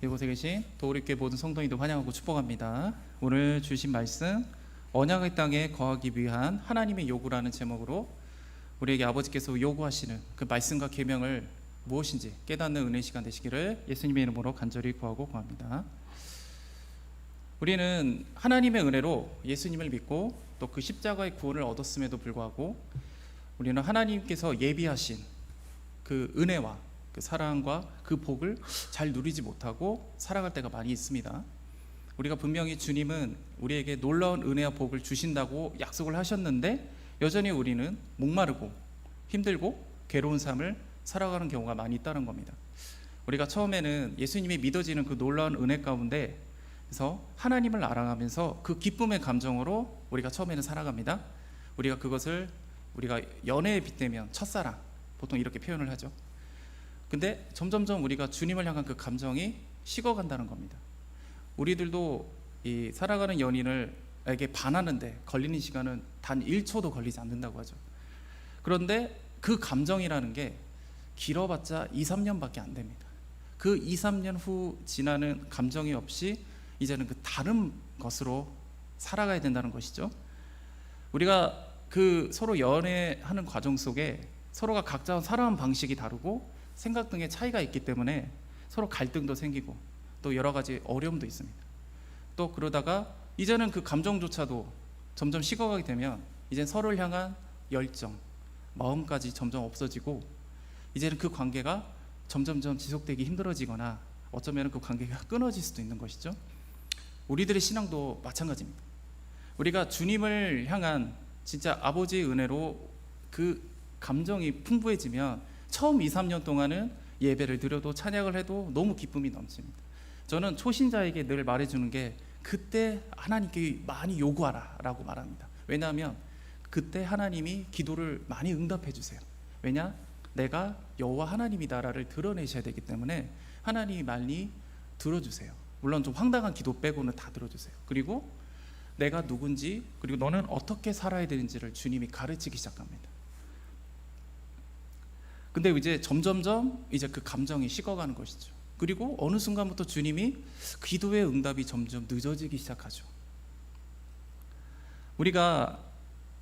이곳에 계신 도우리교회 모든 성도님들 환영하고 축복합니다. 오늘 주신 말씀, 언약의 땅에 거하기 위한 하나님의 요구라는 제목으로 우리에게 아버지께서 요구하시는 그 말씀과 계명을 무엇인지 깨닫는 은혜 시간 되시기를 예수님의 이름으로 간절히 구하고 구합니다. 우리는 하나님의 은혜로 예수님을 믿고 또 그 십자가의 구원을 얻었음에도 불구하고 우리는 하나님께서 예비하신 그 은혜와 그 사랑과 그 복을 잘 누리지 못하고 살아갈 때가 많이 있습니다. 우리가 분명히 주님은 우리에게 놀라운 은혜와 복을 주신다고 약속을 하셨는데 여전히 우리는 목마르고 힘들고 괴로운 삶을 살아가는 경우가 많이 있다는 겁니다. 우리가 처음에는 예수님이 믿어지는 그 놀라운 은혜 가운데 그래서 하나님을 알아가면서 그 기쁨의 감정으로 우리가 처음에는 살아갑니다. 우리가 그것을 우리가 연애에 빗대면 첫사랑, 보통 이렇게 표현을 하죠. 근데 점점점 우리가 주님을 향한 그 감정이 식어간다는 겁니다. 우리들도 이 살아가는 연인에게 반하는데 걸리는 시간은 단 1초도 걸리지 않는다고 하죠. 그런데 그 감정이라는 게 길어봤자 2, 3년밖에 안 됩니다. 그 2, 3년 후 지나는 감정이 없이 이제는 그 다른 것으로 살아가야 된다는 것이죠. 우리가 그 서로 연애하는 과정 속에 서로가 각자 살아가는 방식이 다르고 생각 등의 차이가 있기 때문에 서로 갈등도 생기고 또 여러 가지 어려움도 있습니다. 또 그러다가 이제는 그 감정조차도 점점 식어가게 되면 이제 서로를 향한 열정, 마음까지 점점 없어지고 이제는 그 관계가 점점점 지속되기 힘들어지거나 어쩌면 그 관계가 끊어질 수도 있는 것이죠. 우리들의 신앙도 마찬가지입니다. 우리가 주님을 향한 진짜 아버지의 은혜로 그 감정이 풍부해지면 처음 2, 3년 동안은 예배를 드려도 찬양을 해도 너무 기쁨이 넘칩니다. 저는 초신자에게 늘 말해주는 게 그때 하나님께 많이 요구하라 라고 말합니다. 왜냐하면 그때 하나님이 기도를 많이 응답해 주세요. 왜냐? 내가 여호와 하나님이다라를 드러내셔야 되기 때문에 하나님이 많이 들어주세요. 물론 좀 황당한 기도 빼고는 다 들어주세요. 그리고 내가 누군지 그리고 너는 어떻게 살아야 되는지를 주님이 가르치기 시작합니다. 근데 이제 점점점 이제 그 감정이 식어가는 것이죠. 그리고 어느 순간부터 주님이 기도의 응답이 점점 늦어지기 시작하죠. 우리가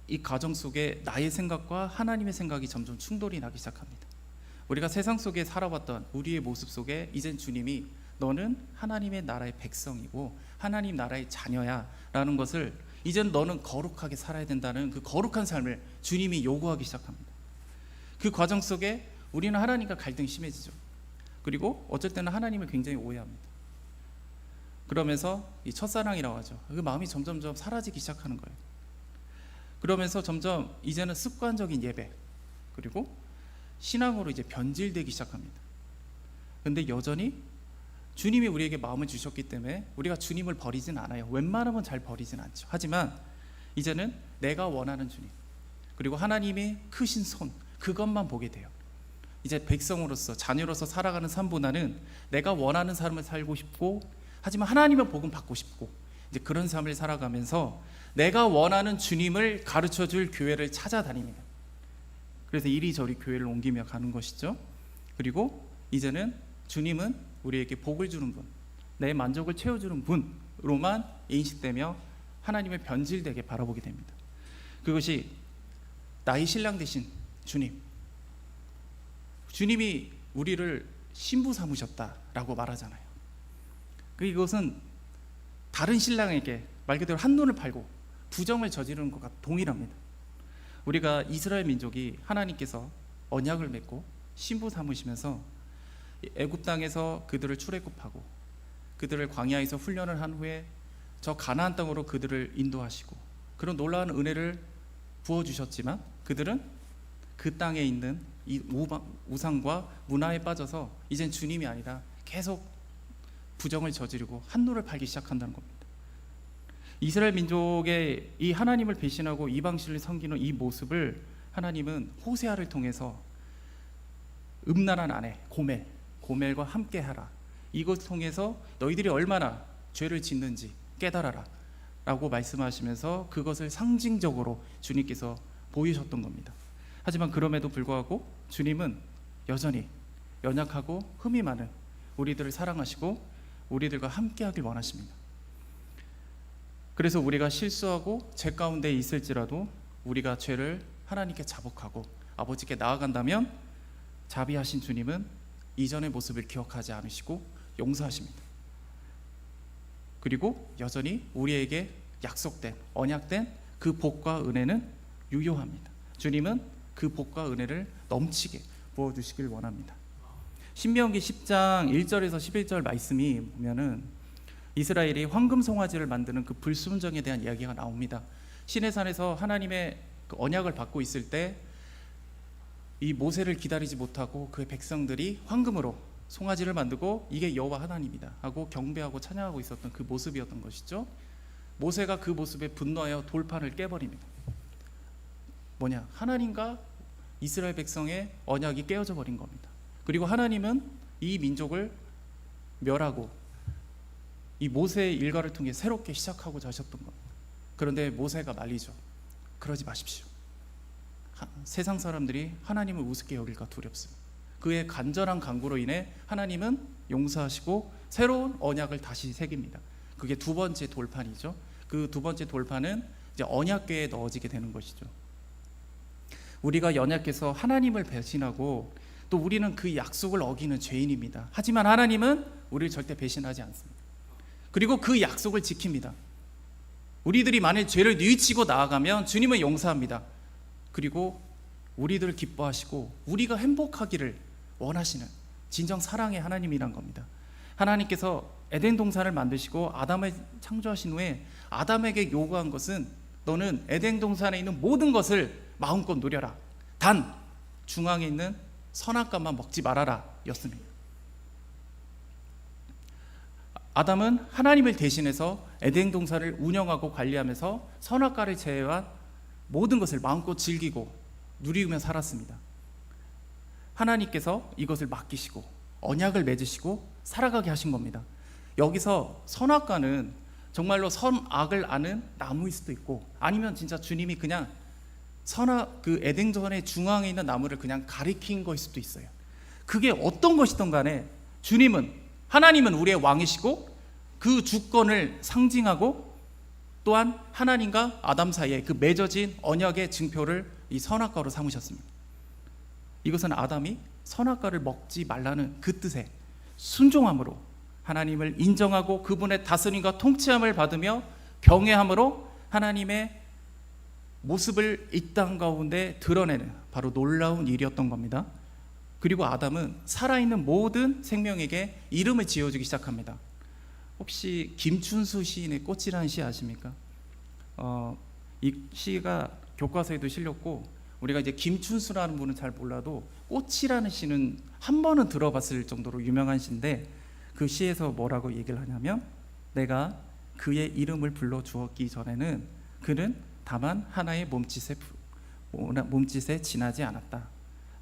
이 과정 속에 나의 생각과 하나님의 생각이 점점 충돌이 나기 시작합니다. 우리가 세상 속에 살아왔던 우리의 모습 속에 이젠 주님이 너는 하나님의 나라의 백성이고 하나님 나라의 자녀야 라는 것을 이젠 너는 거룩하게 살아야 된다는 그 거룩한 삶을 주님이 요구하기 시작합니다. 그 과정 속에 우리는 하나님과 갈등이 심해지죠. 그리고 어쩔 때는 하나님을 굉장히 오해합니다. 그러면서 이 첫사랑이라고 하죠. 그 마음이 점점점 사라지기 시작하는 거예요. 그러면서 점점 이제는 습관적인 예배 그리고 신앙으로 이제 변질되기 시작합니다. 근데 여전히 주님이 우리에게 마음을 주셨기 때문에 우리가 주님을 버리진 않아요. 웬만하면 잘 버리진 않죠. 하지만 이제는 내가 원하는 주님 그리고 하나님의 크신 손 그것만 보게 돼요. 이제 백성으로서 자녀로서 살아가는 삶보다는 내가 원하는 삶을 살고 싶고 하지만 하나님의 복음 받고 싶고 이제 그런 삶을 살아가면서 내가 원하는 주님을 가르쳐줄 교회를 찾아다닙니다. 그래서 이리저리 교회를 옮기며 가는 것이죠. 그리고 이제는 주님은 우리에게 복을 주는 분, 내 만족을 채워주는 분으로만 인식되며 하나님을 변질되게 바라보게 됩니다. 그것이 나의 신랑 되신 주님, 주님이 우리를 신부 삼으셨다라고 말하잖아요. 이것은 다른 신랑에게 말 그대로 한눈을 팔고 부정을 저지르는 것과 동일합니다. 우리가 이스라엘 민족이 하나님께서 언약을 맺고 신부 삼으시면서 애굽 땅에서 그들을 출애굽하고 그들을 광야에서 훈련을 한 후에 저 가나안 땅으로 그들을 인도하시고 그런 놀라운 은혜를 부어주셨지만 그들은 그 땅에 있는 이 우상과 문화에 빠져서 이젠 주님이 아니라 계속 부정을 저지르고 한눈을 팔기 시작한다는 겁니다. 이스라엘 민족의 이 하나님을 배신하고 이방신을 섬기는 이 모습을 하나님은 호세아를 통해서 음란한 아내 고멜과 함께하라, 이것 통해서 너희들이 얼마나 죄를 짓는지 깨달아라 라고 말씀하시면서 그것을 상징적으로 주님께서 보이셨던 겁니다. 하지만 그럼에도 불구하고 주님은 여전히 연약하고 흠이 많은 우리들을 사랑하시고 우리들과 함께하길 원하십니다. 그래서 우리가 실수하고 죄 가운데 있을지라도 우리가 죄를 하나님께 자복하고 아버지께 나아간다면 자비하신 주님은 이전의 모습을 기억하지 않으시고 용서하십니다. 그리고 여전히 우리에게 약속된, 언약된 그 복과 은혜는 유효합니다. 주님은 그 복과 은혜를 넘치게 부어주시길 원합니다. 신명기 10장 1절에서 11절 말씀이 보면은 이스라엘이 황금 송아지를 만드는 그 불순종에 대한 이야기가 나옵니다. 시내산에서 하나님의 그 언약을 받고 있을 때 이 모세를 기다리지 못하고 그 백성들이 황금으로 송아지를 만들고 이게 여호와 하나님이다 하고 경배하고 찬양하고 있었던 그 모습이었던 것이죠. 모세가 그 모습에 분노하여 돌판을 깨버립니다. 뭐냐? 하나님과 이스라엘 백성의 언약이 깨어져 버린 겁니다. 그리고 하나님은 이 민족을 멸하고 이 모세의 일가를 통해 새롭게 시작하고자 하셨던 겁니다. 그런데 모세가 말리죠. 그러지 마십시오. 세상 사람들이 하나님을 우습게 여길까 두렵습니다. 그의 간절한 간구로 인해 하나님은 용서하시고 새로운 언약을 다시 새깁니다. 그게 두 번째 돌판이죠. 그 두 번째 돌판은 이제 언약궤에 넣어지게 되는 것이죠. 우리가 연약해서 하나님을 배신하고 또 우리는 그 약속을 어기는 죄인입니다. 하지만 하나님은 우리를 절대 배신하지 않습니다. 그리고 그 약속을 지킵니다. 우리들이 만일 죄를 뉘우치고 나아가면 주님은 용서합니다. 그리고 우리들을 기뻐하시고 우리가 행복하기를 원하시는 진정 사랑의 하나님이란 겁니다. 하나님께서 에덴 동산을 만드시고 아담을 창조하신 후에 아담에게 요구한 것은 너는 에덴 동산에 있는 모든 것을 마음껏 누려라. 단 중앙에 있는 선악과만 먹지 말아라 였습니다. 아담은 하나님을 대신해서 에덴 동산을 운영하고 관리하면서 선악과를 제외한 모든 것을 마음껏 즐기고 누리며 살았습니다. 하나님께서 이것을 맡기시고 언약을 맺으시고 살아가게 하신 겁니다. 여기서 선악과는 정말로 선악을 아는 나무일 수도 있고 아니면 진짜 주님이 그냥 그 에덴전의 중앙에 있는 나무를 그냥 가리킨 것일 수도 있어요. 그게 어떤 것이든 간에 하나님은 우리의 왕이시고 그 주권을 상징하고 또한 하나님과 아담 사이에 그 맺어진 언약의 증표를 이 선악과로 삼으셨습니다. 이것은 아담이 선악과를 먹지 말라는 그 뜻에 순종함으로 하나님을 인정하고 그분의 다스림과 통치함을 받으며 경외함으로 하나님의 모습을 이 땅 가운데 드러내는 바로 놀라운 일이었던 겁니다. 그리고 아담은 살아있는 모든 생명에게 이름을 지어주기 시작합니다. 혹시 김춘수 시인의 꽃이라는 시 아십니까? 이 시가 교과서에도 실렸고 우리가 이제 김춘수라는 분은 잘 몰라도 꽃이라는 시는 한 번은 들어봤을 정도로 유명한 시인데 그 시에서 뭐라고 얘기를 하냐면 내가 그의 이름을 불러 주었기 전에는 그는 다만 하나의 몸짓에 지나지 않았다.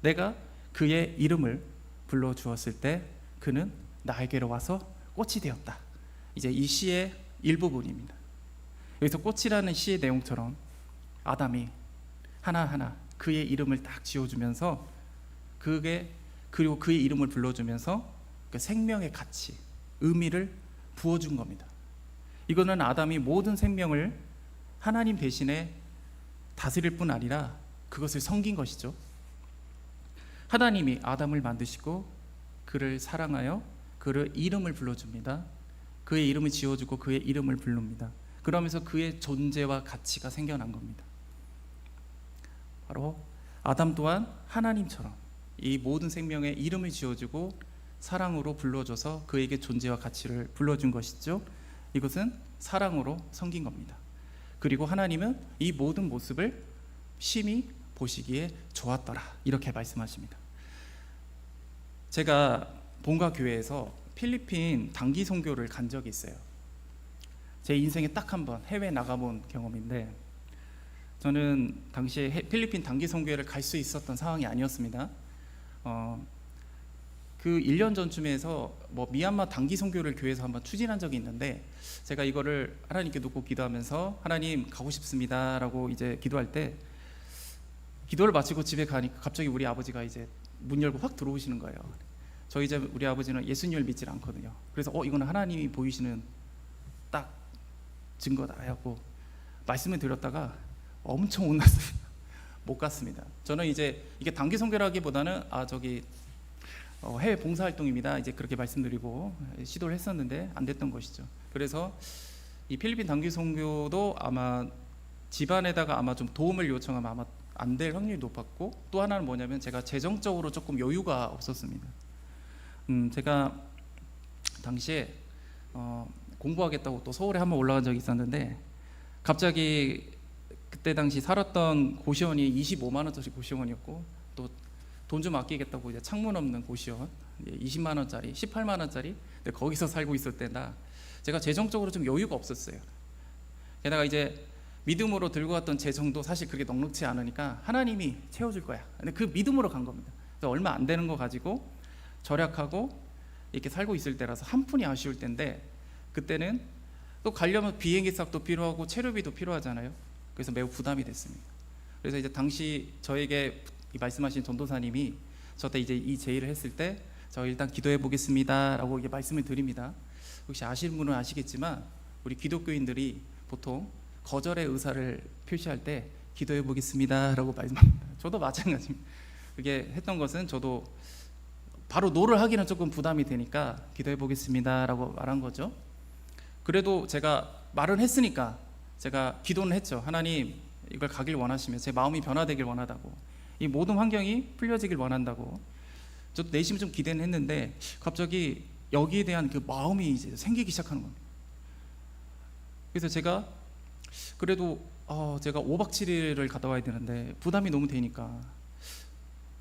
내가 그의 이름을 불러 주었을 때 그는 나에게로 와서 꽃이 되었다. 이제 이 시의 일부분입니다. 여기서 꽃이라는 시의 내용처럼 아담이 하나하나 그의 이름을 딱 지어주면서 그리고 그의 이름을 불러주면서 그 생명의 가치, 의미를 부어준 겁니다. 이거는 아담이 모든 생명을 하나님 대신에 다스릴 뿐 아니라 그것을 섬긴 것이죠. 하나님이 아담을 만드시고 그를 사랑하여 그를 이름을 불러줍니다. 그의 이름을 지어주고 그의 이름을 부릅니다. 그러면서 그의 존재와 가치가 생겨난 겁니다. 바로 아담 또한 하나님처럼 이 모든 생명에 이름을 지어주고 사랑으로 불러줘서 그에게 존재와 가치를 불러준 것이죠. 이것은 사랑으로 섬긴 겁니다. 그리고 하나님은 이 모든 모습을 심히 보시기에 좋았더라 이렇게 말씀하십니다. 제가 본가 교회에서 필리핀 단기 선교를 간 적이 있어요. 제 인생에 딱 한 번 해외 나가본 경험인데 저는 당시에 필리핀 단기 선교회를 갈 수 있었던 상황이 아니었습니다. 그 1년 전쯤에 해서 미얀마 단기 선교를 교회에서 한번 추진한 적이 있는데 제가 이거를 하나님께 놓고 기도하면서 하나님 가고 싶습니다 라고 이제 기도할 때 기도를 마치고 집에 가니까 갑자기 우리 아버지가 이제 문 열고 확 들어오시는 거예요. 저희 집 우리 아버지는 예수님을 믿질 않거든요. 그래서 이거는 하나님이 보이시는 딱 증거다 하고 말씀을 드렸다가 엄청 혼났어요. 못 갔습니다. 저는 이제 이게 단기 선교라기보다는 해외 봉사활동입니다. 이제 그렇게 말씀드리고 시도를 했었는데 안 됐던 것이죠. 그래서 이 필리핀 단기 선교도 아마 집안에다가 아마 좀 도움을 요청하면 아마 안 될 확률이 높았고, 또 하나는 뭐냐면 제가 재정적으로 조금 여유가 없었습니다. 제가 당시에 공부하겠다고 또 서울에 한번 올라간 적이 있었는데, 갑자기 그때 당시 살았던 고시원이 25만 원짜리 고시원이었고, 또 돈 좀 아끼겠다고 이제 창문 없는 고시원 20만 원짜리 18만 원짜리 근데 거기서 살고 있을 때나 제가 재정적으로 좀 여유가 없었어요. 게다가 이제 믿음으로 들고 갔던 재정도 사실 그렇게 넉넉지 않으니까 하나님이 채워줄 거야. 근데 그 믿음으로 간 겁니다. 그래서 얼마 안 되는 거 가지고 절약하고 이렇게 살고 있을 때라서 한 푼이 아쉬울 때인데, 그때는 또 가려면 비행기 값도 필요하고 체류비도 필요하잖아요. 그래서 매우 부담이 됐습니다. 그래서 이제 당시 저에게 이 말씀하신 전도사님이 저때 이제 이 제의를 했을 때, 저 일단 기도해 보겠습니다라고 이게 말씀을 드립니다. 혹시 아시는 분은 아시겠지만 우리 기독교인들이 보통 거절의 의사를 표시할 때 기도해 보겠습니다라고 말씀합니다. 저도 마찬가지입니다. 그게 했던 것은 저도 바로 노를 하기는 조금 부담이 되니까 기도해 보겠습니다라고 말한 거죠. 그래도 제가 말은 했으니까 제가 기도는 했죠. 하나님, 이걸 가길 원하시면 제 마음이 변화되길 원하다고, 이 모든 환경이 풀려지길 원한다고 저도 내심 좀 기대는 했는데, 갑자기 여기에 대한 그 마음이 이제 생기기 시작하는 겁니다. 그래서 제가 그래도 제가 5박 7일을 갔다 와야 되는데 부담이 너무 되니까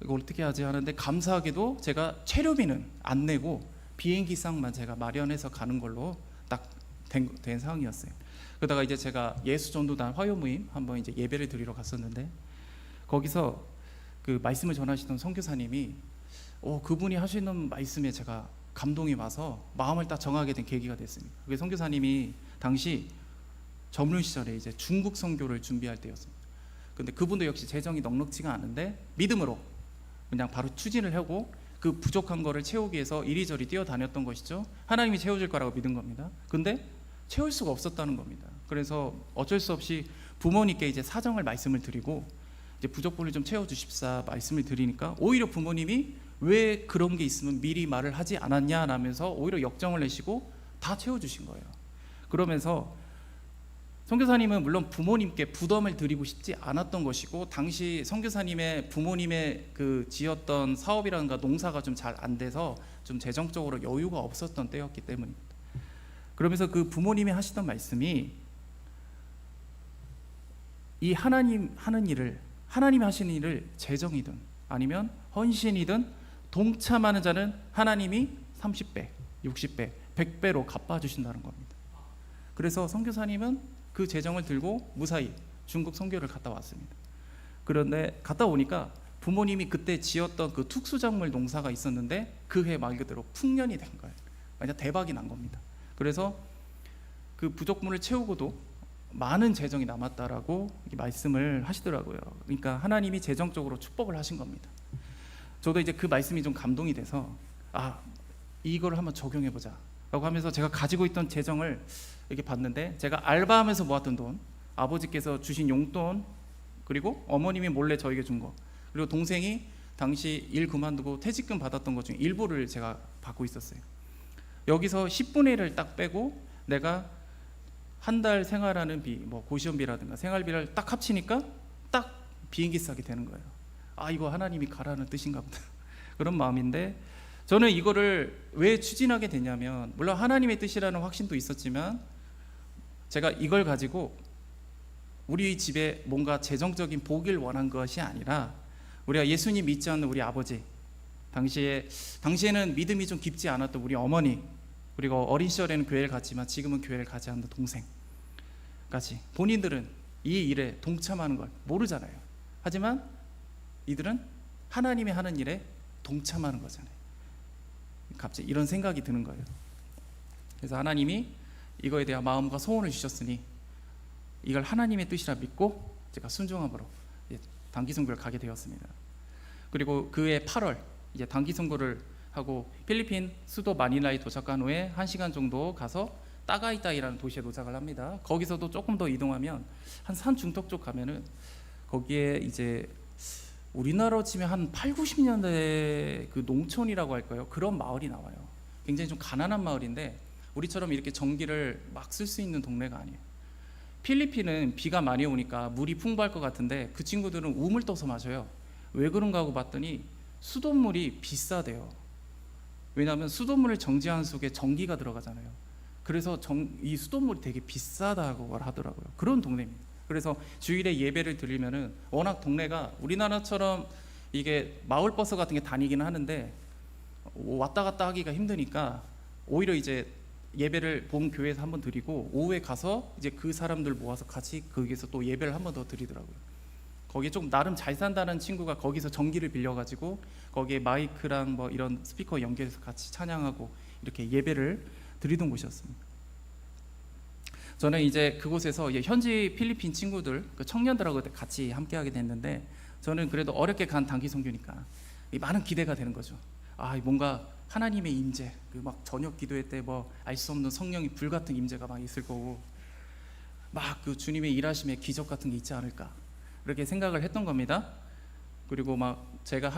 이거 어떻게 하지 하는데, 감사하게도 제가 체류비는 안 내고 비행기상만 제가 마련해서 가는 걸로 딱 된 상황이었어요. 그러다가 이제 제가 예수전도단 화요모임 한번 이제 예배를 드리러 갔었는데, 거기서 그 말씀을 전하시던 선교사님이 그분이 하시는 말씀에 제가 감동이 와서 마음을 딱 정하게 된 계기가 됐습니다. 그게 선교사님이 당시 젊은 시절에 이제 중국 선교를 준비할 때였습니다. 근데 그분도 역시 재정이 넉넉지가 않은데 믿음으로 그냥 바로 추진을 하고 그 부족한 거를 채우기 위해서 이리저리 뛰어다녔던 것이죠. 하나님이 채워줄 거라고 믿은 겁니다. 근데 채울 수가 없었다는 겁니다. 그래서 어쩔 수 없이 부모님께 이제 사정을 말씀을 드리고 이제 부족분을 좀 채워주십사 말씀을 드리니까, 오히려 부모님이 왜 그런 게 있으면 미리 말을 하지 않았냐 라면서 오히려 역정을 내시고 다 채워주신 거예요. 그러면서 선교사님은 물론 부모님께 부담을 드리고 싶지 않았던 것이고, 당시 선교사님의 부모님의 그 지었던 사업이라든가 농사가 좀 잘 안 돼서 좀 재정적으로 여유가 없었던 때였기 때문입니다. 그러면서 그 부모님이 하시던 말씀이, 이 하나님 하는 일을, 하나님이 하시는 일을 재정이든 아니면 헌신이든 동참하는 자는 하나님이 30배, 60배, 100배로 갚아주신다는 겁니다. 그래서 선교사님은 그 재정을 들고 무사히 중국 선교를 갔다 왔습니다. 그런데 갔다 오니까 부모님이 그때 지었던 그 특수작물 농사가 있었는데 그 해 말 그대로 풍년이 된 거예요. 완전 대박이 난 겁니다. 그래서 그 부족분을 채우고도 많은 재정이 남았다라고 말씀을 하시더라고요. 그러니까 하나님이 재정적으로 축복을 하신 겁니다. 저도 이제 그 말씀이 좀 감동이 돼서 이거를 한번 적용해 보자 라고 하면서 제가 가지고 있던 재정을 이렇게 봤는데, 제가 알바하면서 모았던 돈, 아버지께서 주신 용돈, 그리고 어머님이 몰래 저에게 준 거, 그리고 동생이 당시 일 그만두고 퇴직금 받았던 것 중에 일부를 제가 받고 있었어요. 여기서 10분의 1을 딱 빼고 내가 한 달 생활하는 비, 뭐 고시원비라든가 생활비를 딱 합치니까 딱 비행기 싸게 되는 거예요. 이거 하나님이 가라는 뜻인가 보다 그런 마음인데, 저는 이거를 왜 추진하게 되냐면, 물론 하나님의 뜻이라는 확신도 있었지만 제가 이걸 가지고 우리 집에 뭔가 재정적인 복을 원한 것이 아니라, 우리가 예수님 믿지 않는 우리 아버지, 당시에는 믿음이 좀 깊지 않았던 우리 어머니, 그리고 어린 시절에는 교회를 갔지만 지금은 교회를 가지 않는 동생까지, 본인들은 이 일에 동참하는 걸 모르잖아요. 하지만 이들은 하나님이 하는 일에 동참하는 거잖아요. 갑자기 이런 생각이 드는 거예요. 그래서 하나님이 이거에 대한 마음과 소원을 주셨으니 이걸 하나님의 뜻이라 믿고 제가 순종함으로 단기 선교를 가게 되었습니다. 그리고 그해 8월 이제 단기 선교를 하고 필리핀 수도 마닐라에 도착한 후에 1시간 정도 가서 따가이따이라는 도시에 도착을 합니다. 거기서도 조금 더 이동하면 한 산 중턱 쪽 가면은 거기에 이제 우리나라로 치면 한 8, 90년대 그 농촌이라고 할까요? 그런 마을이 나와요. 굉장히 좀 가난한 마을인데 우리처럼 이렇게 전기를 막 쓸 수 있는 동네가 아니에요. 필리핀은 비가 많이 오니까 물이 풍부할 것 같은데 그 친구들은 우물 떠서 마셔요. 왜 그런가 하고 봤더니 수돗물이 비싸대요. 왜냐하면 수돗물을 정지한 속에 전기가 들어가잖아요. 그래서 이 수돗물이 되게 비싸다고 하더라고요. 그런 동네입니다. 그래서 주일에 예배를 드리면은 워낙 동네가 우리나라처럼 이게 마을 버스 같은 게 다니기는 하는데 왔다 갔다 하기가 힘드니까 오히려 이제 예배를 본 교회에서 한번 드리고 오후에 가서 이제 그 사람들 모아서 같이 거기서 또 예배를 한번 더 드리더라고요. 거기에 좀 나름 잘 산다는 친구가 거기서 전기를 빌려가지고 거기에 마이크랑 뭐 이런 스피커 연결해서 같이 찬양하고 이렇게 예배를 드리던 곳이었습니다. 저는 이제 그곳에서 현지 필리핀 친구들, 그 청년들하고 같이 함께하게 됐는데 저는 그래도 어렵게 간 단기 선교니까 많은 기대가 되는 거죠. 아, 뭔가 하나님의 임재, 그 막 저녁 기도회 때 뭐 알 수 없는 성령이 불 같은 임재가 막 있을 거고 막 그 주님의 일하심의 기적 같은 게 있지 않을까 그렇게 생각을 했던 겁니다. 그리고 막 제가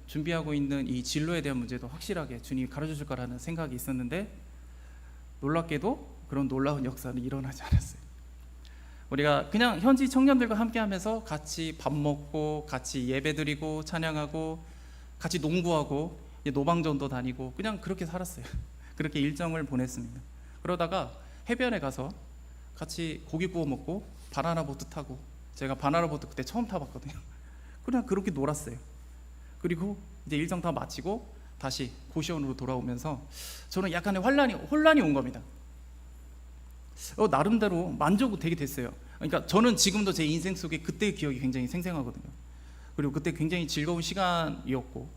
준비하고 있는 이 진로에 대한 문제도 확실하게 주님이 가르쳐 줄 거라는 생각이 있었는데 놀랍게도 그런 놀라운 역사는 일어나지 않았어요. 우리가 그냥 현지 청년들과 함께하면서 같이 밥 먹고 같이 예배드리고 찬양하고 같이 농구하고 노방전도 다니고 그냥 그렇게 살았어요. 그렇게 일정을 보냈습니다. 그러다가 해변에 가서 같이 고기 구워 먹고 바나나 보트 타고 제가 바나나 보트 그때 처음 타봤거든요. 그냥 그렇게 놀았어요. 그리고 이제 일정 다 마치고 다시 고시원으로 돌아오면서 저는 약간의 혼란이 온 겁니다. 나름대로 만족이 되게 됐어요. 그러니까 저는 지금도 제 인생 속에 그때의 기억이 굉장히 생생하거든요. 그리고 그때 굉장히 즐거운 시간이었고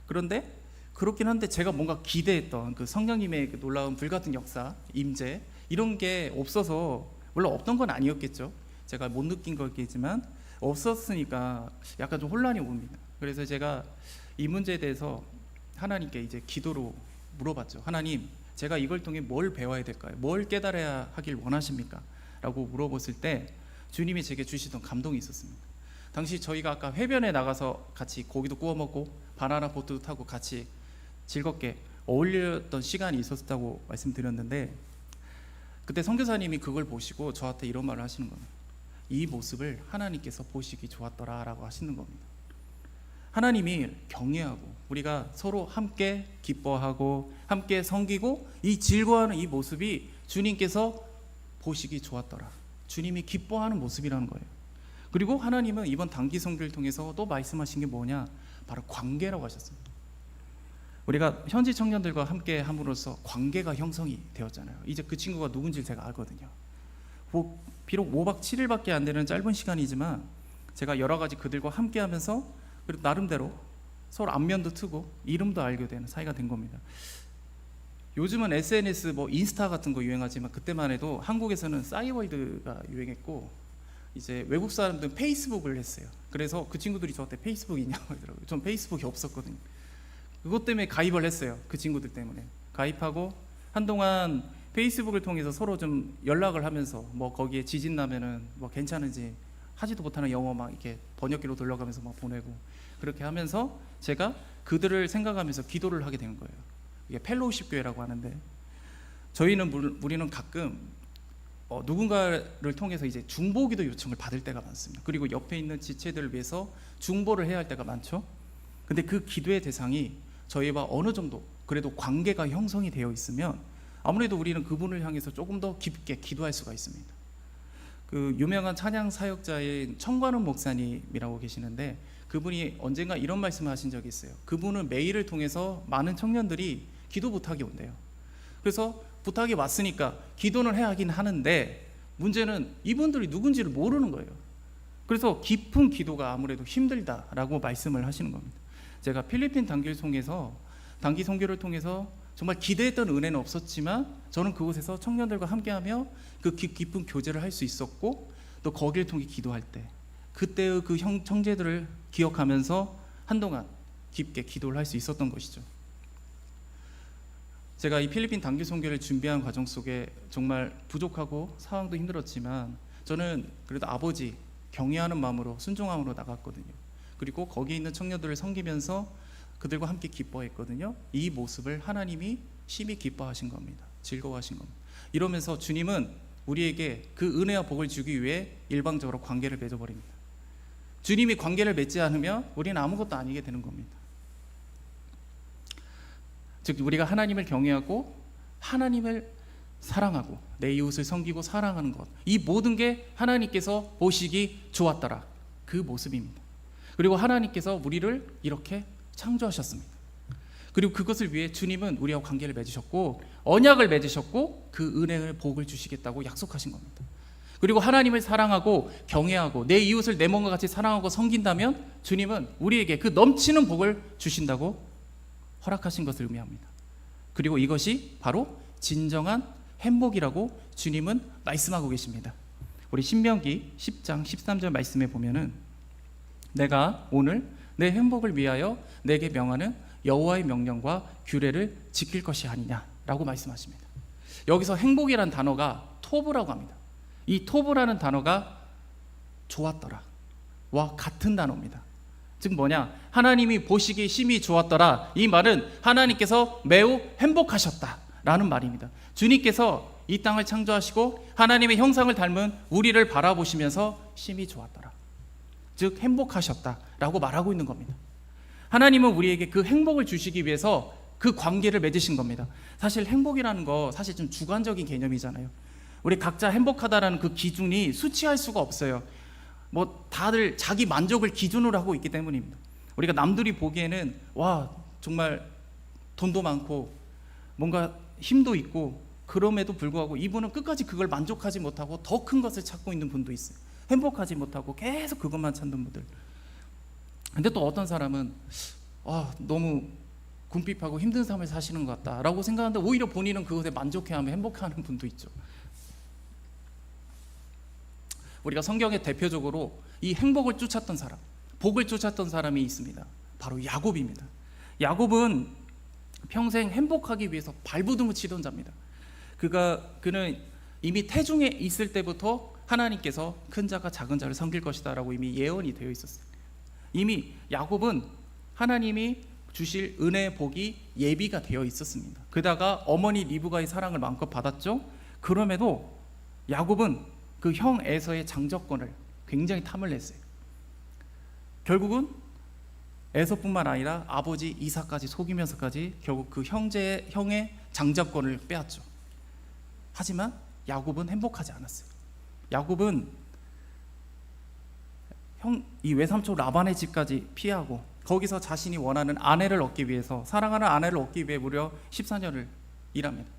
그런데 그렇긴 한데 제가 뭔가 기대했던 그 성령님의 그 놀라운 불같은 역사, 임재 이런 게 없어서 물론 없던 건 아니었겠죠. 제가 못 느낀 거겠지만 없었으니까 약간 좀 혼란이 옵니다. 그래서 제가 이 문제에 대해서 하나님께 이제 기도로 물어봤죠. 하나님, 제가 이걸 통해 뭘 배워야 될까요? 뭘 깨달아야 하길 원하십니까? 라고 물어봤을 때 주님이 제게 주시던 감동이 있었습니다. 당시 저희가 아까 해변에 나가서 같이 고기도 구워 먹고 바나나 보트도 타고 같이 즐겁게 어울렸던 시간이 있었다고 말씀드렸는데 그때 선교사님이 그걸 보시고 저한테 이런 말을 하시는 겁니다. 이 모습을 하나님께서 보시기 좋았더라 라고 하시는 겁니다. 하나님이 경외하고 우리가 서로 함께 기뻐하고 함께 섬기고 이 즐거워하는 이 모습이 주님께서 보시기 좋았더라. 주님이 기뻐하는 모습이라는 거예요. 그리고 하나님은 이번 단기 선교를 통해서 또 말씀하신 게 뭐냐? 바로 관계라고 하셨습니다. 우리가 현지 청년들과 함께 함으로써 관계가 형성이 되었잖아요. 이제 그 친구가 누군지 제가 알거든요. 비록 5박 7일밖에 안 되는 짧은 시간이지만 제가 여러 가지 그들과 함께 하면서 그리고 나름대로 서로 안면도 트고 이름도 알게 되는 사이가 된 겁니다. 요즘은 SNS 뭐 인스타 같은 거 유행하지만 그때만 해도 한국에서는 싸이월드가 유행했고 이제 외국 사람들은 페이스북을 했어요. 그래서 그 친구들이 저한테 페이스북 있냐고 하더라고요. 전 페이스북이 없었거든요. 그것 때문에 가입을 했어요. 그 친구들 때문에 가입하고 한동안 페이스북을 통해서 서로 좀 연락을 하면서 뭐 거기에 지진 나면은 뭐 괜찮은지 하지도 못하는 영어 막 이렇게 번역기로 돌려가면서 막 보내고 그렇게 하면서 제가 그들을 생각하면서 기도를 하게 된 거예요. 이게 펠로우십 교회라고 하는데 우리는 가끔 누군가를 통해서 이제 중보기도 요청을 받을 때가 많습니다. 그리고 옆에 있는 지체들을 위해서 중보를 해야 할 때가 많죠. 근데 그 기도의 대상이 저희와 어느 정도 그래도 관계가 형성이 되어 있으면 아무래도 우리는 그분을 향해서 조금 더 깊게 기도할 수가 있습니다. 그 유명한 찬양 사역자인 청관훈 목사님이라고 계시는데 그분이 언젠가 이런 말씀을 하신 적이 있어요. 그분은 메일을 통해서 많은 청년들이 기도 부탁이 온대요. 그래서 부탁이 왔으니까 기도는 해야 하긴 하는데 문제는 이분들이 누군지를 모르는 거예요. 그래서 깊은 기도가 아무래도 힘들다라고 말씀을 하시는 겁니다. 제가 필리핀 단기 선교를 통해서 정말 기대했던 은혜는 없었지만 저는 그곳에서 청년들과 함께하며 그 깊은 교제를 할 수 있었고 또 거기를 통해 기도할 때 그때의 그 형제들을 기억하면서 한동안 깊게 기도를 할 수 있었던 것이죠. 제가 이 필리핀 단기 선교를 준비한 과정 속에 정말 부족하고 상황도 힘들었지만 저는 그래도 아버지 경외하는 마음으로 순종함으로 나갔거든요. 그리고 거기 있는 청년들을 섬기면서 그들과 함께 기뻐했거든요. 이 모습을 하나님이 심히 기뻐하신 겁니다. 즐거워하신 겁니다. 이러면서 주님은 우리에게 그 은혜와 복을 주기 위해 일방적으로 관계를 맺어버립니다. 주님이 관계를 맺지 않으면 우리는 아무것도 아니게 되는 겁니다. 즉 우리가 하나님을 경외하고 하나님을 사랑하고 내 이웃을 섬기고 사랑하는 것, 이 모든 게 하나님께서 보시기 좋았더라, 그 모습입니다. 그리고 하나님께서 우리를 이렇게 창조하셨습니다. 그리고 그것을 위해 주님은 우리와 관계를 맺으셨고 언약을 맺으셨고 그 은혜를 복을 주시겠다고 약속하신 겁니다. 그리고 하나님을 사랑하고 경외하고 내 이웃을 내 몸과 같이 사랑하고 섬긴다면 주님은 우리에게 그 넘치는 복을 주신다고 허락하신 것을 의미합니다. 그리고 이것이 바로 진정한 행복이라고 주님은 말씀하고 계십니다. 우리 신명기 10장 13절 말씀에 보면은 내가 오늘 내 행복을 위하여 내게 명하는 여호와의 명령과 규례를 지킬 것이 아니냐라고 말씀하십니다. 여기서 행복이라는 단어가 토브라고 합니다. 이 토브라는 단어가 좋았더라 와 같은 단어입니다. 즉 뭐냐, 하나님이 보시기에 심히 좋았더라, 이 말은 하나님께서 매우 행복하셨다라는 말입니다. 주님께서 이 땅을 창조하시고 하나님의 형상을 닮은 우리를 바라보시면서 심히 좋았더라, 즉 행복하셨다라고 말하고 있는 겁니다. 하나님은 우리에게 그 행복을 주시기 위해서 그 관계를 맺으신 겁니다. 사실 행복이라는 거 사실 좀 주관적인 개념이잖아요. 우리 각자 행복하다라는 그 기준이 수치할 수가 없어요. 뭐 다들 자기 만족을 기준으로 하고 있기 때문입니다. 우리가 남들이 보기에는 와 정말 돈도 많고 뭔가 힘도 있고 그럼에도 불구하고 이분은 끝까지 그걸 만족하지 못하고 더 큰 것을 찾고 있는 분도 있어요. 행복하지 못하고 계속 그것만 찾는 분들. 근데 또 어떤 사람은 너무 궁핍하고 힘든 삶을 사시는 것 같다라고 생각하는데 오히려 본인은 그것에 만족해하며 행복해하는 분도 있죠. 우리가 성경에 대표적으로 이 행복을 쫓았던 사람, 복을 쫓았던 사람이 있습니다. 바로 야곱입니다. 야곱은 평생 행복하기 위해서 발버둥을 치던 자입니다. 그는 이미 태중에 있을 때부터 하나님께서 큰 자가 작은 자를 섬길 것이다 라고 이미 예언이 되어 있었어요. 이미 야곱은 하나님이 주실 은혜의 복이 예비가 되어 있었습니다. 게다가 어머니 리브가의 사랑을 마음껏 받았죠. 그럼에도 야곱은 그 형 에서의 장자권을 굉장히 탐을 냈어요. 결국은 에서뿐만 아니라 아버지 이삭까지 속이면서까지 결국 그 형의 장자권을 빼앗죠. 하지만 야곱은 행복하지 않았어요. 야곱은 이 외삼촌 라반의 집까지 피하고 거기서 자신이 원하는 아내를 얻기 위해서, 사랑하는 아내를 얻기 위해 무려 14년을 일합니다.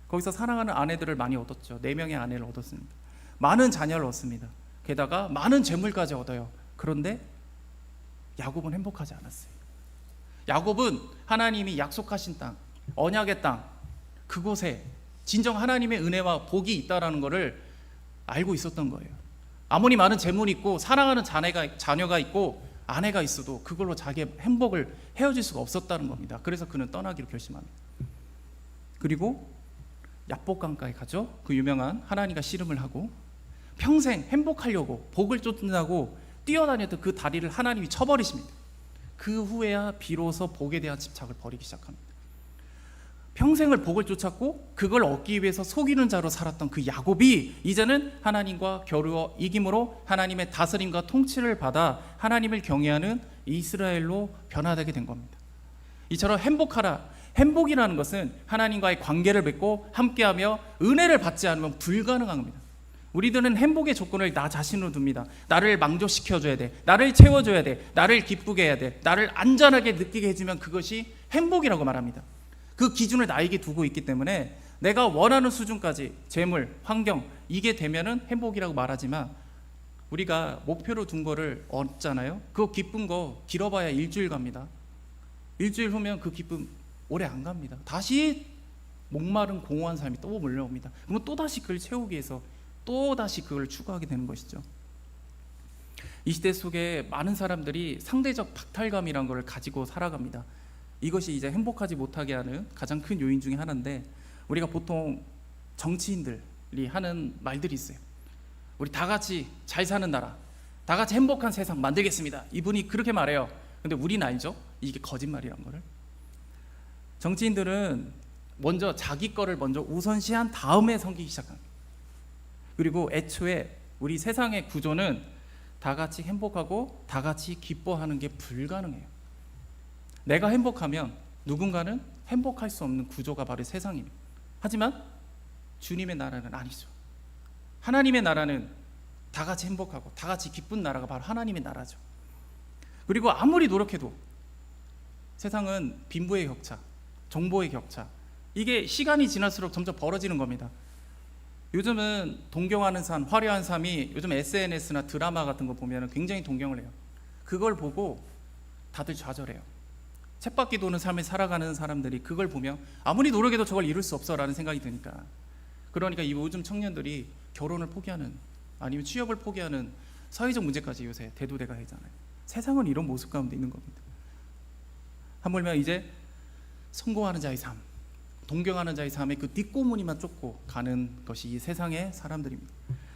거기서 사랑하는 아내들을 많이 얻었죠. 4명의 아내를 얻었습니다. 많은 자녀를 얻습니다. 게다가 많은 재물까지 얻어요. 그런데 야곱은 행복하지 않았어요. 야곱은 하나님이 약속하신 땅, 언약의 땅, 그곳에 진정 하나님의 은혜와 복이 있다라는 것을 알고 있었던 거예요. 아무리 많은 재물이 있고 사랑하는 자녀가 있고 아내가 있어도 그걸로 자기의 행복을 헤어질 수가 없었다는 겁니다. 그래서 그는 떠나기로 결심합니다. 그리고 야복강가에 가죠. 그 유명한 하나님과 씨름을 하고 평생 행복하려고 복을 쫓는다고 뛰어다녔던 그 다리를 하나님이 쳐버리십니다. 그 후에야 비로소 복에 대한 집착을 버리기 시작합니다. 평생을 복을 쫓았고 그걸 얻기 위해서 속이는 자로 살았던 그 야곱이 이제는 하나님과 겨루어 이김으로 하나님의 다스림과 통치를 받아 하나님을 경외하는 이스라엘로 변화되게 된 겁니다. 이처럼 행복하라, 행복이라는 것은 하나님과의 관계를 맺고 함께하며 은혜를 받지 않으면 불가능한 겁니다. 우리들은 행복의 조건을 나 자신으로 둡니다. 나를 만족시켜줘야 돼, 나를 채워줘야 돼, 나를 기쁘게 해야 돼, 나를 안전하게 느끼게 해주면 그것이 행복이라고 말합니다. 그 기준을 나에게 두고 있기 때문에 내가 원하는 수준까지 재물, 환경 이게 되면은 행복이라고 말하지만 우리가 목표로 둔 거를 얻잖아요. 그거 기쁜 거 길어봐야 일주일 갑니다. 일주일 후면 그 기쁨 오래 안 갑니다. 다시 목마른 공허한 삶이 또 몰려옵니다. 그러면 또다시 그걸 채우기 위해서 또다시 그걸 추구하게 되는 것이죠. 이 시대 속에 많은 사람들이 상대적 박탈감이라는 걸 가지고 살아갑니다. 이것이 이제 행복하지 못하게 하는 가장 큰 요인 중에 하나인데, 우리가 보통 정치인들이 하는 말들이 있어요. 우리 다 같이 잘 사는 나라, 다 같이 행복한 세상 만들겠습니다. 이분이 그렇게 말해요. 근데 우리는 알죠? 이게 거짓말이란 거를. 정치인들은 먼저 자기 거를 먼저 우선시한 다음에 섬기기 시작합니다. 그리고 애초에 우리 세상의 구조는 다 같이 행복하고 다 같이 기뻐하는 게 불가능해요. 내가 행복하면 누군가는 행복할 수 없는 구조가 바로 세상입니다. 하지만 주님의 나라는 아니죠. 하나님의 나라는 다 같이 행복하고 다 같이 기쁜 나라가 바로 하나님의 나라죠. 그리고 아무리 노력해도 세상은 빈부의 격차, 정보의 격차, 이게 시간이 지날수록 점점 벌어지는 겁니다. 요즘은 동경하는 삶, 화려한 삶이 요즘 SNS나 드라마 같은 거 보면 굉장히 동경을 해요. 그걸 보고 다들 좌절해요. 쳇바퀴 도는 삶을 살아가는 사람들이 그걸 보면 아무리 노력해도 저걸 이룰 수 없어라는 생각이 드니까, 그러니까 이 요즘 청년들이 결혼을 포기하는, 아니면 취업을 포기하는 사회적 문제까지 요새 대두대가 하잖아요. 세상은 이런 모습 가운데 있는 겁니다. 하물며 이제 성공하는 자의 삶, 동경하는 자의 삶의 그 뒷고무니만 쫓고 가는 것이 이 세상의 사람들입니다.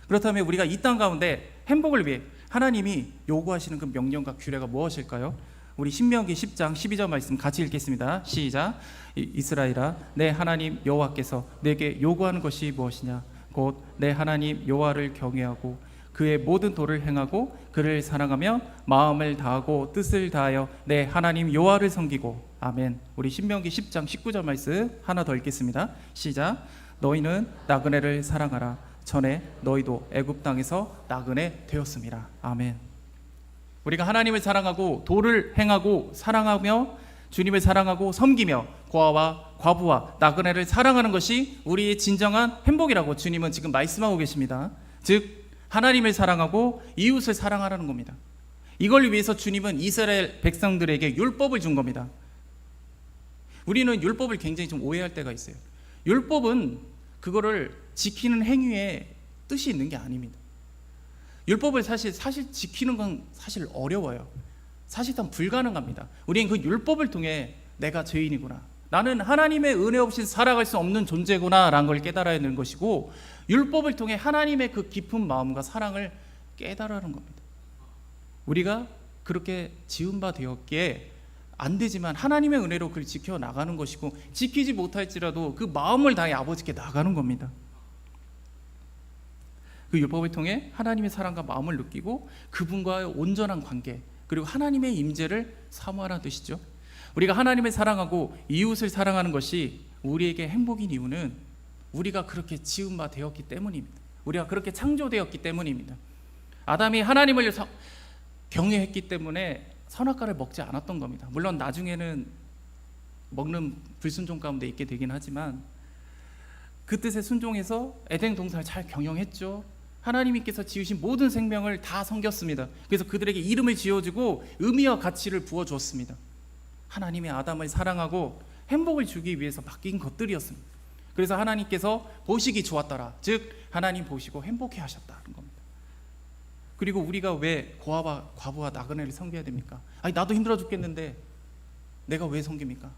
그렇다면 우리가 이 땅 가운데 행복을 위해 하나님이 요구하시는 그 명령과 규례가 무엇일까요? 우리 신명기 10장 12절 말씀 같이 읽겠습니다. 시작. 이스라엘아, 내 하나님 여호와께서 내게 요구하는 것이 무엇이냐? 곧 내 하나님 여호와를 경외하고 그의 모든 도를 행하고 그를 사랑하며 마음을 다하고 뜻을 다하여 내 하나님 여호와를 섬기고. 아멘. 우리 신명기 10장 19절 말씀 하나 더 읽겠습니다. 시작. 너희는 나그네를 사랑하라. 전에 너희도 애굽 땅에서 나그네 되었음이라. 아멘. 우리가 하나님을 사랑하고 도를 행하고 사랑하며 주님을 사랑하고 섬기며 고아와 과부와 나그네를 사랑하는 것이 우리의 진정한 행복이라고 주님은 지금 말씀하고 계십니다. 즉 하나님을 사랑하고 이웃을 사랑하라는 겁니다. 이걸 위해서 주님은 이스라엘 백성들에게 율법을 준 겁니다. 우리는 율법을 굉장히 좀 오해할 때가 있어요. 율법은 그거를 지키는 행위에 뜻이 있는 게 아닙니다. 율법을 사실 지키는 건 사실 어려워요. 사실상 불가능합니다. 우리는 그 율법을 통해 내가 죄인이구나, 나는 하나님의 은혜 없이 살아갈 수 없는 존재구나 라는 걸 깨달아야 하는 것이고, 율법을 통해 하나님의 그 깊은 마음과 사랑을 깨달아는 겁니다. 우리가 그렇게 지은 바 되었기에 안 되지만 하나님의 은혜로 그를 지켜나가는 것이고, 지키지 못할지라도 그 마음을 다해 아버지께 나가는 겁니다. 그 율법을 통해 하나님의 사랑과 마음을 느끼고 그분과의 온전한 관계, 그리고 하나님의 임재를 사모하라는 뜻이죠. 우리가 하나님을 사랑하고 이웃을 사랑하는 것이 우리에게 행복인 이유는 우리가 그렇게 지은 바 되었기 때문입니다. 우리가 그렇게 창조되었기 때문입니다. 아담이 하나님을 경외했기 때문에 선악과를 먹지 않았던 겁니다. 물론 나중에는 먹는 불순종 가운데 있게 되긴 하지만 그 뜻에 순종해서 에덴 동산을 잘 경영했죠. 하나님께서 지으신 모든 생명을 다 섬겼습니다. 그래서 그들에게 이름을 지어주고 의미와 가치를 부어주었습니다. 하나님의 아담을 사랑하고 행복을 주기 위해서 맡긴 것들이었습니다. 그래서 하나님께서 보시기 좋았더라, 즉 하나님 보시고 행복해 하셨다는 겁니다. 그리고 우리가 왜 고아와 과부와 나그네를 섬겨야 됩니까? 아니 나도 힘들어 죽겠는데 내가 왜 섬깁니까?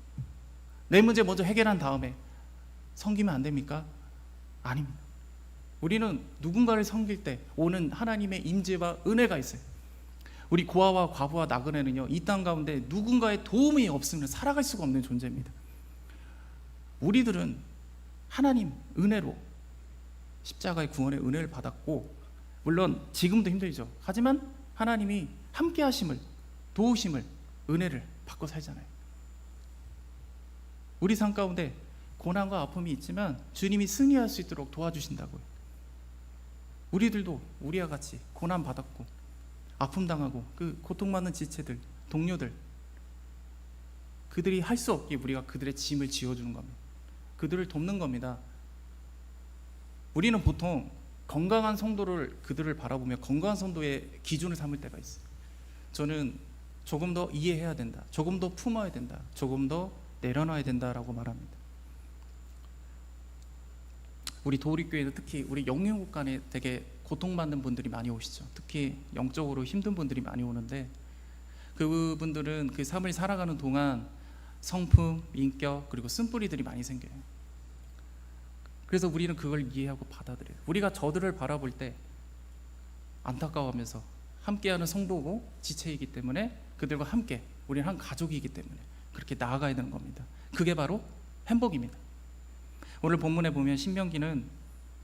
내 문제 먼저 해결한 다음에 섬기면 안 됩니까? 아닙니다. 우리는 누군가를 섬길 때 오는 하나님의 임재와 은혜가 있어요. 우리 고아와 과부와 나그네는요, 이 땅 가운데 누군가의 도움이 없으면 살아갈 수가 없는 존재입니다. 우리들은 하나님 은혜로 십자가의 구원의 은혜를 받았고, 물론 지금도 힘들죠. 하지만 하나님이 함께 하심을, 도우심을, 은혜를 받고 살잖아요. 우리 삶 가운데 고난과 아픔이 있지만 주님이 승리할 수 있도록 도와주신다고요. 우리들도 우리와 같이 고난 받았고 아픔 당하고 그 고통받는 지체들, 동료들, 그들이 할 수 없게 우리가 그들의 짐을 지어주는 겁니다. 그들을 돕는 겁니다. 우리는 보통 건강한 성도를, 그들을 바라보며 건강한 성도의 기준을 삼을 때가 있어요. 저는 조금 더 이해해야 된다, 조금 더 품어야 된다, 조금 더 내려놔야 된다라고 말합니다. 우리 도우리교회는 특히 우리 영육간에 되게 고통받는 분들이 많이 오시죠. 특히 영적으로 힘든 분들이 많이 오는데, 그분들은 그 삶을 살아가는 동안 성품, 인격, 그리고 쓴뿌리들이 많이 생겨요. 그래서 우리는 그걸 이해하고 받아들여요. 우리가 저들을 바라볼 때 안타까워하면서 함께하는 성도고 지체이기 때문에 그들과 함께 우리는 한 가족이기 때문에 그렇게 나아가야 되는 겁니다. 그게 바로 행복입니다. 오늘 본문에 보면 신명기는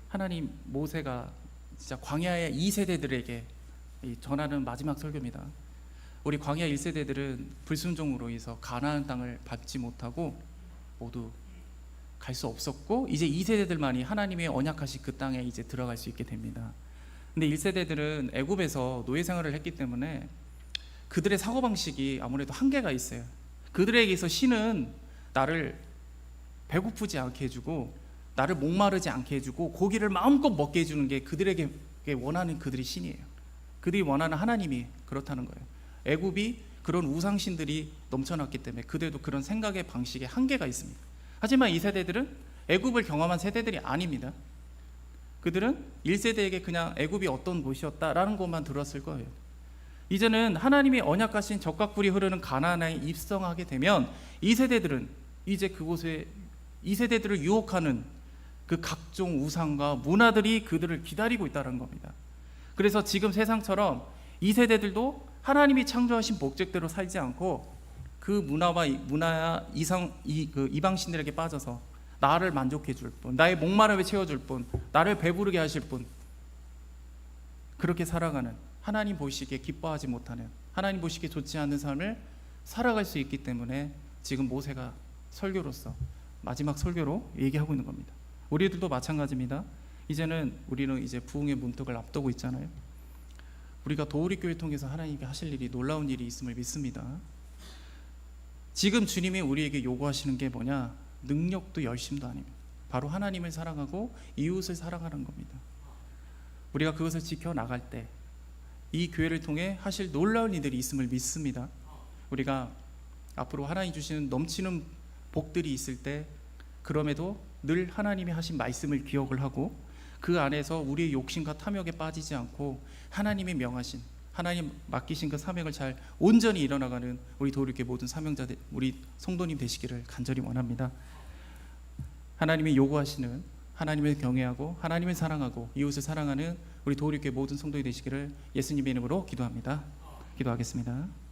하나님 모세가 진짜 광야의 2세대들에게 전하는 마지막 설교입니다. 우리 광야 1세대들은 불순종으로 인해서 가나안 땅을 밟지 못하고 모두 갈 수 없었고 이제 2세대들만이 하나님의 언약하신 그 땅에 이제 들어갈 수 있게 됩니다. 근데 1세대들은 애굽에서 노예 생활을 했기 때문에 그들의 사고방식이 아무래도 한계가 있어요. 그들에게서 신은 나를 배고프지 않게 해주고 나를 목마르지 않게 해주고 고기를 마음껏 먹게 해주는 게 그들에게 원하는 그들의 신이에요. 그들이 원하는 하나님이 그렇다는 거예요. 애굽이 그런 우상신들이 넘쳐났기 때문에 그들도 그런 생각의 방식에 한계가 있습니다. 하지만 이 세대들은 애굽을 경험한 세대들이 아닙니다. 그들은 1세대에게 그냥 애굽이 어떤 곳이었다라는 것만 들었을 거예요. 이제는 하나님이 언약하신 적각불이 흐르는 가나안에 입성하게 되면 이 세대들은 이제 그곳에 이 세대들을 유혹하는 그 각종 우상과 문화들이 그들을 기다리고 있다는 겁니다. 그래서 지금 세상처럼 이 세대들도 하나님이 창조하신 목적대로 살지 않고 그 문화와 이방신들에게 빠져서 나를 만족해 줄 뿐, 나의 목마름을 채워줄 뿐, 나를 배부르게 하실 뿐, 그렇게 살아가는, 하나님 보시기에 기뻐하지 못하는, 하나님 보시기에 좋지 않은 삶을 살아갈 수 있기 때문에 지금 모세가 설교로서 마지막 설교로 얘기하고 있는 겁니다. 우리들도 마찬가지입니다. 이제는 우리는 이제 부흥의 문턱을 앞두고 있잖아요. 우리가 도우리교회 통해서 하나님께 하실 일이 놀라운 일이 있음을 믿습니다. 지금 주님이 우리에게 요구하시는 게 뭐냐? 능력도 열심도 아닙니다. 바로 하나님을 사랑하고 이웃을 사랑하는 겁니다. 우리가 그것을 지켜나갈 때 이 교회를 통해 하실 놀라운 일들이 있음을 믿습니다. 우리가 앞으로 하나님 주시는 넘치는 복들이 있을 때 그럼에도 늘 하나님이 하신 말씀을 기억을 하고 그 안에서 우리의 욕심과 탐욕에 빠지지 않고 하나님이 명하신, 하나님 맡기신 그 사명을 잘 온전히 이뤄나가는 우리 도우리교회 모든 사명자들, 우리 성도님 되시기를 간절히 원합니다. 하나님이 요구하시는 하나님을 경외하고 하나님을 사랑하고 이웃을 사랑하는 우리 도우리교회 모든 성도님 되시기를 예수님의 이름으로 기도합니다. 기도하겠습니다.